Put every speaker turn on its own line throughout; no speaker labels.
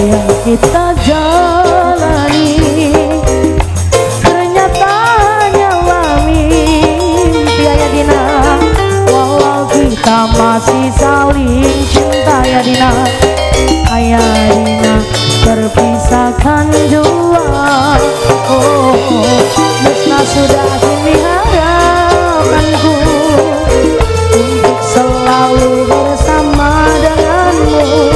yang kita jalani ternyata hanyalah mimpi ya Dina. Walau kita masih saling cinta ya Dina, ayah Dina terpisahkan jua. Oh, mesra sudah kini harapanku untuk selalu bersama denganmu.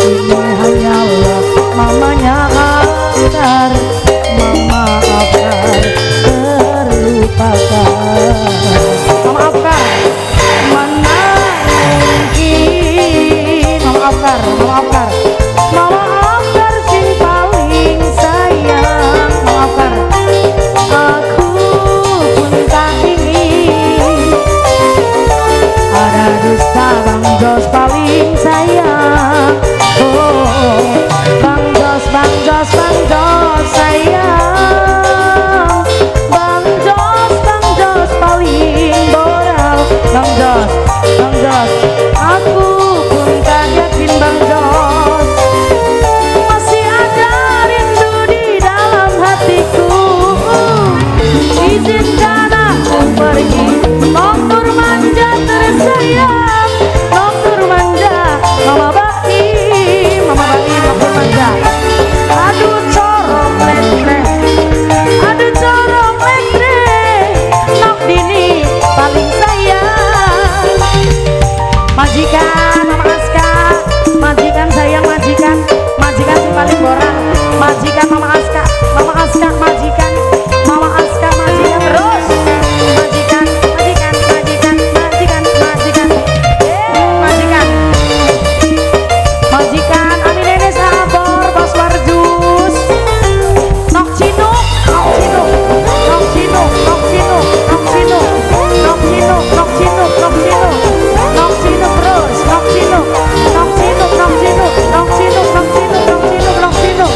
Ini hanyalah mamanya Akar, mama Akar terlupakan. Mama Akar, mana mungkin Mama Akar, Mama Akar, Mama Akar sing paling sayang. Mama Akar, aku pun tak ingin ada dusta Bang Jos paling sayang. Oh, Bang Jos, Bang Jos, Bang Jos sayang. Bang Jos paling boral. Bang Jos, Bang Jos, aku pun tak yakin Bang Jos masih ada rindu di dalam hatiku. Izinkan aku pergi, Noktur manja tersayang, Noktur manja, Mama Baim, Noktur manja. Aduh corong letre, aduh corong letre, Nok Dini paling sayang. Majikan Mama Aska, majikan sayang, majikan, majikan si paling borak, majikan Mama Aska, Mama Aska, majikan, Mama Aska, majikan terus, majikan, majikan, majikan, majikan, majikan, majikan, majikan, Ami Nene Sabor, Bos Warjus, Nok Cinu, Nok Cinu, Nok Cinu, Nok Cinu, Nok Cinu, Nok Cinu, Nok Cinu, Nok Cinu, Nok Cinu terus, Nok Cinu, Nok Cinu, Nok Cinu, Nok Cinu, Nok Cinu, Nok Cinu, Nok Cinu.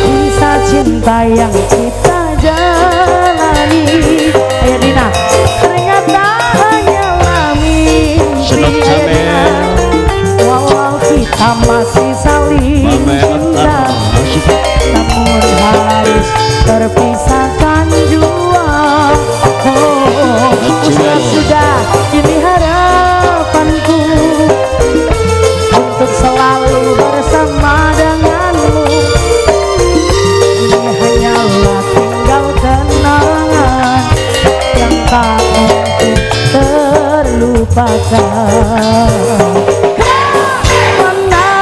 Kisah cinta yang kita jalani, ayo Dina, ternyata hanyalah mimpi. Ayo Dina, walau kita masih saling cinta, namun harus terpisahkan jua. Oh, sudah ini harapanku untuk selalu bersama denganmu. Ini hanyalah tinggal kenangan yang tak mungkin terlupakan. Mana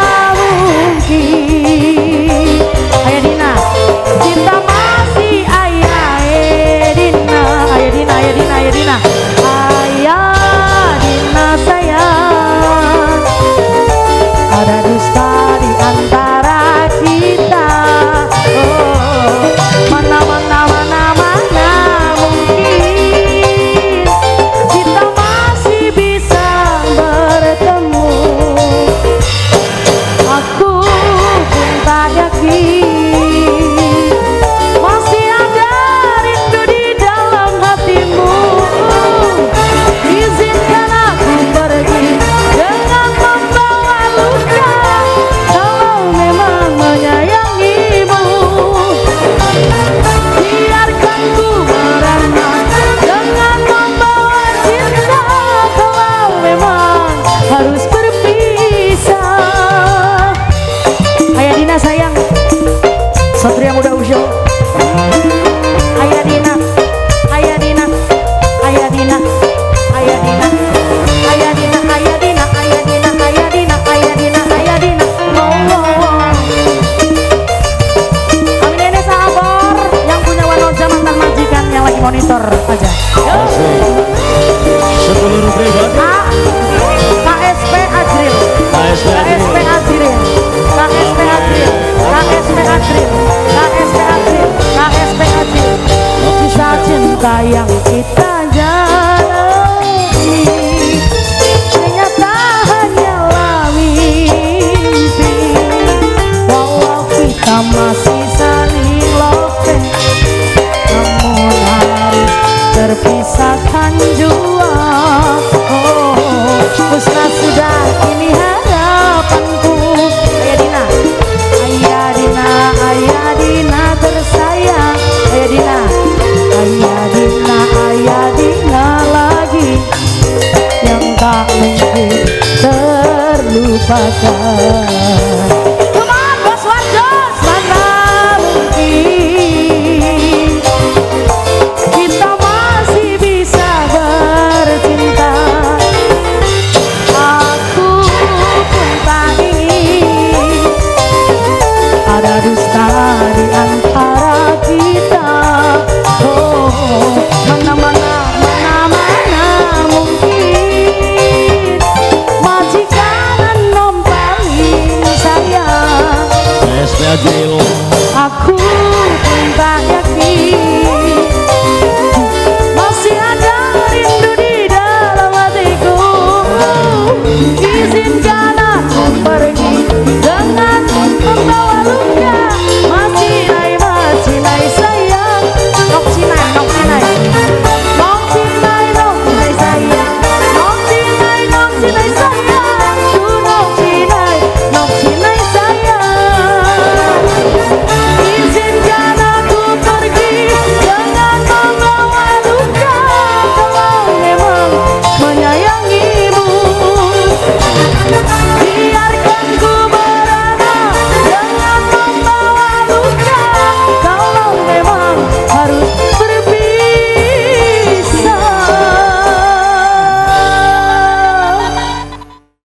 lupakan.
Come on, Bos Warjos.
Mana mungkin kita masih bisa bercinta. Aku pun tak ingin ada dusta di antara kita. Oh, mana mungkin majikan nom paling sayang.
SPA Jil